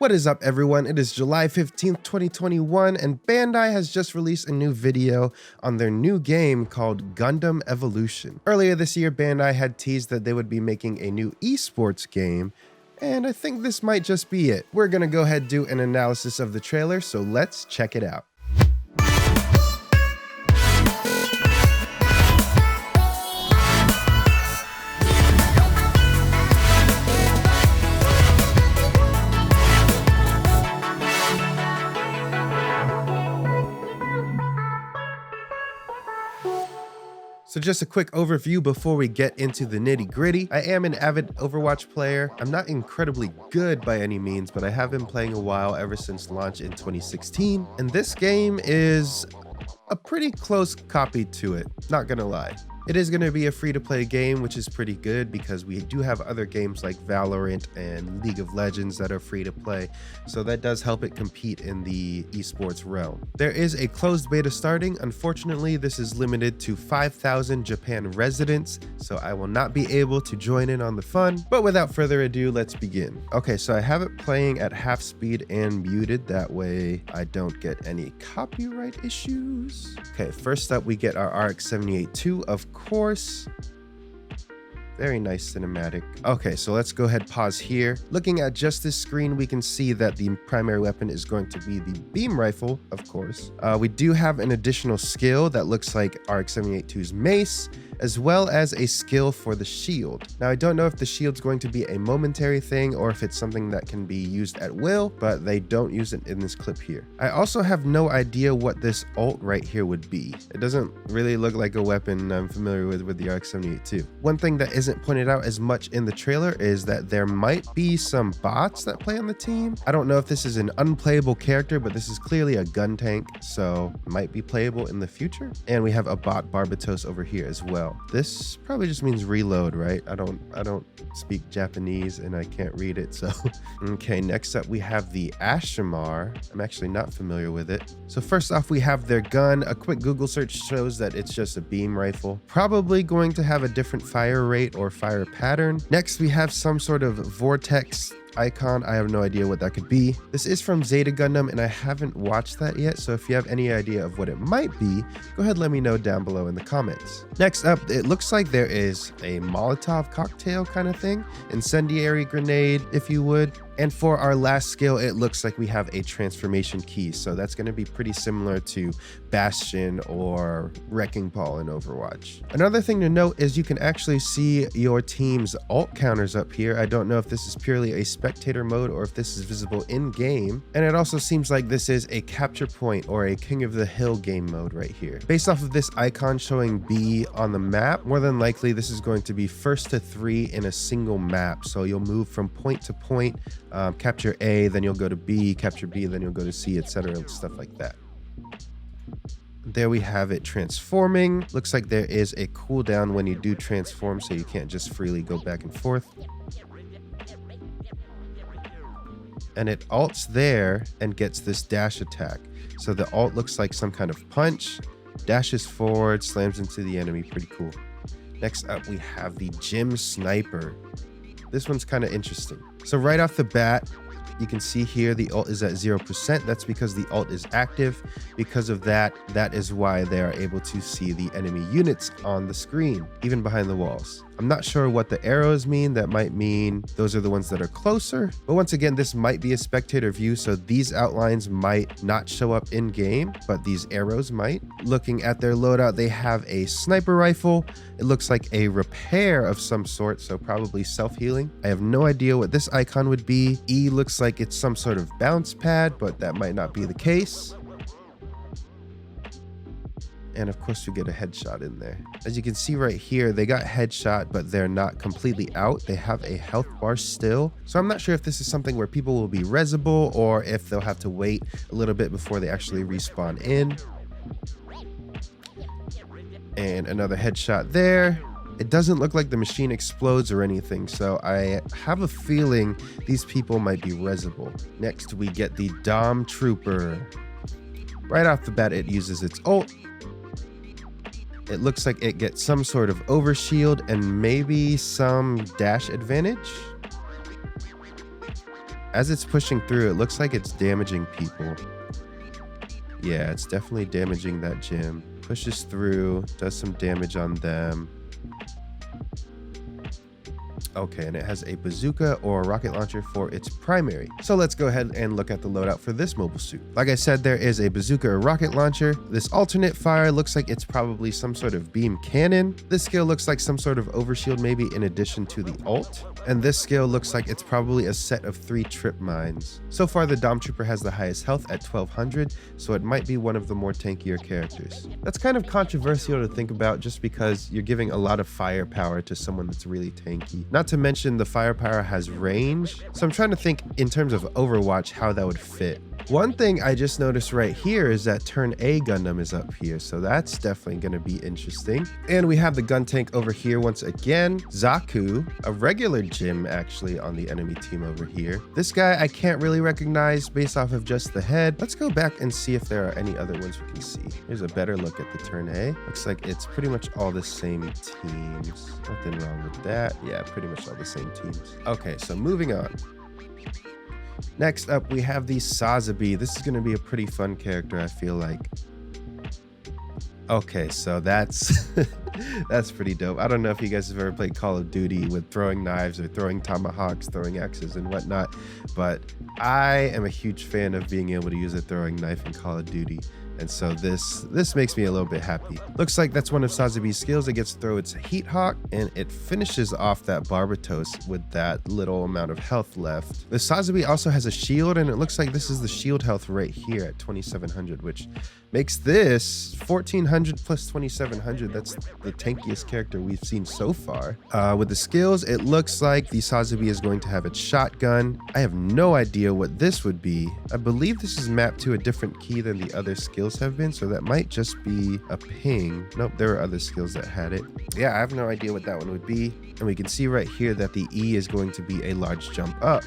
What is up, everyone? It is July 15th, 2021, and Bandai has just released a new video on their new game called Gundam Evolution. Earlier this year, Bandai had teased that they would be making a new esports game, and I think this might just be it. We're gonna go ahead and do an analysis of the trailer, so let's check it out. So just a quick overview before we get into the nitty gritty. I am an avid Overwatch player. I'm not incredibly good by any means, but I have been playing a while ever since launch in 2016. And this game is a pretty close copy to it, not gonna lie. It is going to be a free-to-play game, which is pretty good because we do have other games like Valorant and League of Legends that are free-to-play, so that does help it compete in the esports realm. There is a closed beta starting. Unfortunately, this is limited to 5,000 Japan residents, so I will not be able to join in on the fun. But without further ado, let's begin. Okay, so I have it playing at half speed and muted, that way I don't get any copyright issues. Okay, first up we get our RX-78-2, of course. Very nice cinematic. Okay, so let's go ahead, pause here. Looking at just this screen, we can see that the primary weapon is going to be the beam rifle, of course. We do have an additional skill that looks like RX-78-2's mace, as well as a skill for the shield. Now, I don't know if the shield's going to be a momentary thing or if it's something that can be used at will, but they don't use it in this clip here. I also have no idea what this ult right here would be. It doesn't really look like a weapon I'm familiar with the RX-78-2. One thing that isn't pointed out as much in the trailer is that there might be some bots that play on the team. I don't know if this is an unplayable character, but this is clearly a gun tank, so might be playable in the future. And we have a bot Barbatos over here as well. This probably just means reload, right? I don't speak Japanese and I can't read it, so. Okay, next up we have the Ashramar. I'm actually not familiar with it. So first off, we have their gun. A quick Google search shows that it's just a beam rifle. Probably going to have a different fire rate or fire pattern. Next, we have some sort of vortex icon. I have no idea what that could be. This is from Zeta Gundam and I haven't watched that yet, so if you have any idea of what it might be, go ahead and let me know down below in the comments. Next up, it looks like there is a Molotov cocktail kind of thing, incendiary grenade if you would. And for our last skill, it looks like we have a transformation key, so that's going to be pretty similar to Bastion or Wrecking Ball in Overwatch. Another thing to note is you can actually see your team's ult counters up here. I don't know if this is purely a spectator mode or if this is visible in game. And it also seems like this is a capture point or a King of the Hill game mode right here. Based off of this icon showing B on the map, more than likely this is going to be first to 3 in a single map. So you'll move from point to point, capture A, then you'll go to B, capture B, then you'll go to C, etc., stuff like that. There we have it transforming. Looks like there is a cooldown when you do transform, so you can't just freely go back and forth. And it ults there and gets this dash attack. So the ult looks like some kind of punch, dashes forward, slams into the enemy. Pretty cool. Next up, we have the Gym Sniper. This one's kind of interesting. So right off the bat, you can see here the ult is at 0%. That's because the ult is active. Because of that, that is why they are able to see the enemy units on the screen, even behind the walls. I'm not sure what the arrows mean. That might mean those are the ones that are closer. But once again, this might be a spectator view, so these outlines might not show up in game, but these arrows might. Looking at their loadout, they have a sniper rifle. It looks like a repair of some sort, so probably self-healing. I have no idea what this icon would be. E looks like it's some sort of bounce pad, but that might not be the case. And of course we get a headshot in there. As you can see right here, they got headshot, but they're not completely out. They have a health bar still. So I'm not sure if this is something where people will be resable or if they'll have to wait a little bit before they actually respawn in. And another headshot there. It doesn't look like the machine explodes or anything, so I have a feeling these people might be resable. Next, we get the Dom Trooper. Right off the bat, it uses its ult. It looks like it gets some sort of overshield and maybe some dash advantage. As it's pushing through, it looks like it's damaging people. Yeah, it's definitely damaging that gym. Pushes through, does some damage on them. Okay, and it has a bazooka or a rocket launcher for its primary. So let's go ahead and look at the loadout for this mobile suit. Like I said, there is a bazooka or rocket launcher. This alternate fire looks like it's probably some sort of beam cannon. This skill looks like some sort of overshield, maybe in addition to the ult. And this skill looks like it's probably a set of 3 trip mines. So far, the Dom Trooper has the highest health at 1200, so it might be one of the more tankier characters. That's kind of controversial to think about just because you're giving a lot of firepower to someone that's really tanky. Not to mention the firepower has range, so I'm trying to think in terms of Overwatch how that would fit. One thing I just noticed right here is that turn A Gundam is up here, so that's definitely going to be interesting. And we have the gun tank over here once again. Zaku, a regular gym actually on the enemy team over here. This guy I can't really recognize based off of just the head. Let's go back and see if there are any other ones we can see. Here's a better look at the turn A. Looks like it's pretty much all the same teams. Nothing wrong with that. Yeah, pretty much all the same teams. Okay, so moving on. Next up, we have the Sazabi. This is going to be a pretty fun character, I feel like. Okay, so that's that's pretty dope. I don't know if you guys have ever played Call of Duty with throwing knives or throwing tomahawks, throwing axes and whatnot, but I am a huge fan of being able to use a throwing knife in Call of Duty. And so this makes me a little bit happy. Looks like that's one of Sazabi's skills. It gets to throw its Heat Hawk, and it finishes off that Barbatos with that little amount of health left. The Sazabi also has a shield, and it looks like this is the shield health right here at 2700, which makes this 1400 plus 2700. That's the tankiest character we've seen so far. With the skills, it looks like the Sazabi is going to have its shotgun. I have no idea what this would be. I believe this is mapped to a different key than the other skills have been, so that might just be a ping. Nope, there are other skills that had it. Yeah, I have no idea what that one would be. And we can see right here that the E is going to be a large jump up.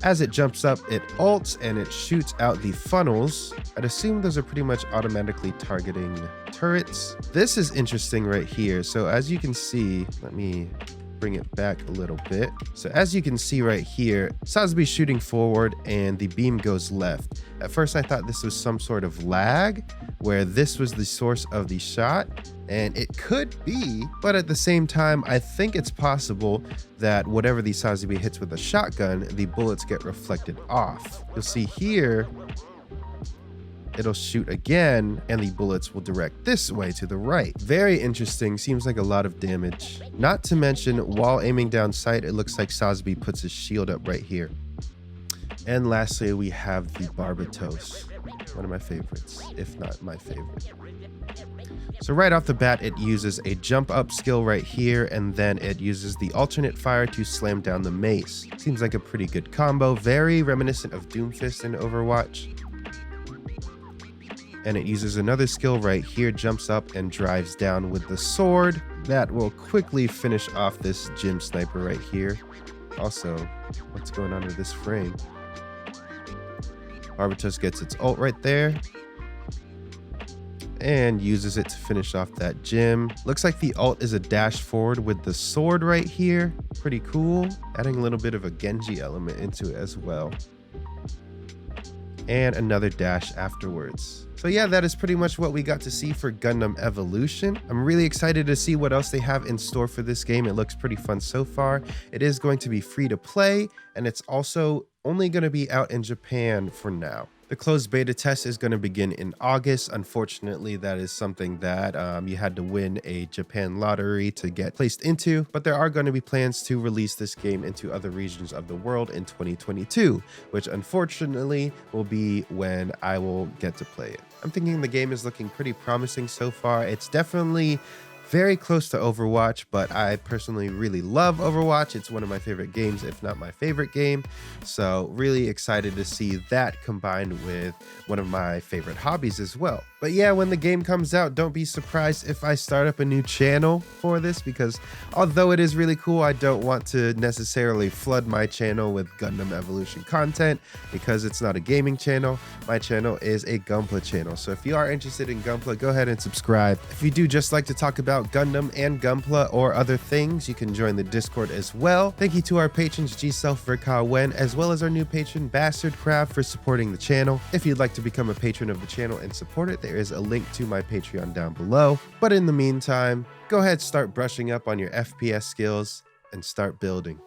As it jumps up, it ults and it shoots out the funnels. I'd assume those are pretty much automatically targeting turrets. This is interesting right here. So as you can see, let me bring it back a little bit. So as you can see right here, Sazabi's shooting forward and the beam goes left. At first I thought this was some sort of lag where this was the source of the shot, and it could be, but at the same time I think it's possible that whatever the Sazabi hits with a shotgun, the bullets get reflected off. You'll see here it'll shoot again and the bullets will direct this way to the right. Very interesting. Seems like a lot of damage. Not to mention, while aiming down sight, it looks like Sazabi puts his shield up right here. And lastly, we have the Barbatos, one of my favorites, if not my favorite. So right off the bat, it uses a jump up skill right here, and then it uses the alternate fire to slam down the mace. Seems like a pretty good combo, very reminiscent of Doomfist in Overwatch. And it uses another skill right here, jumps up and drives down with the sword. That will quickly finish off this gym sniper right here. Also, what's going on with this frame? Barbatos gets its ult right there and uses it to finish off that gym. Looks like the ult is a dash forward with the sword right here. Pretty cool. Adding a little bit of a Genji element into it as well. And another dash afterwards. So yeah, that is pretty much what we got to see for Gundam Evolution. I'm really excited to see what else they have in store for this game. It looks pretty fun so far. It is going to be free to play, and it's also only going to be out in Japan for now. The closed beta test is going to begin in August. Unfortunately, that is something that you had to win a Japan lottery to get placed into, but there are going to be plans to release this game into other regions of the world in 2022, which unfortunately will be when I will get to play it. I'm thinking the game is looking pretty promising so far. It's definitely very close to Overwatch, but I personally really love Overwatch. It's one of my favorite games, if not my favorite game. So really excited to see that combined with one of my favorite hobbies as well. But yeah, when the game comes out, don't be surprised if I start up a new channel for this, because although it is really cool, I don't want to necessarily flood my channel with Gundam Evolution content because it's not a gaming channel. My channel is a Gunpla channel. So if you are interested in Gunpla, go ahead and subscribe. If you do just like to talk about Gundam and Gunpla or other things, you can join the Discord as well. Thank you to our patrons G-Self, Verka Wen, as well as our new patron Bastard Crab for supporting the channel. If you'd like to become a patron of the channel and support it, there is a link to my Patreon down below. But in the meantime, go ahead, start brushing up on your FPS skills and start building.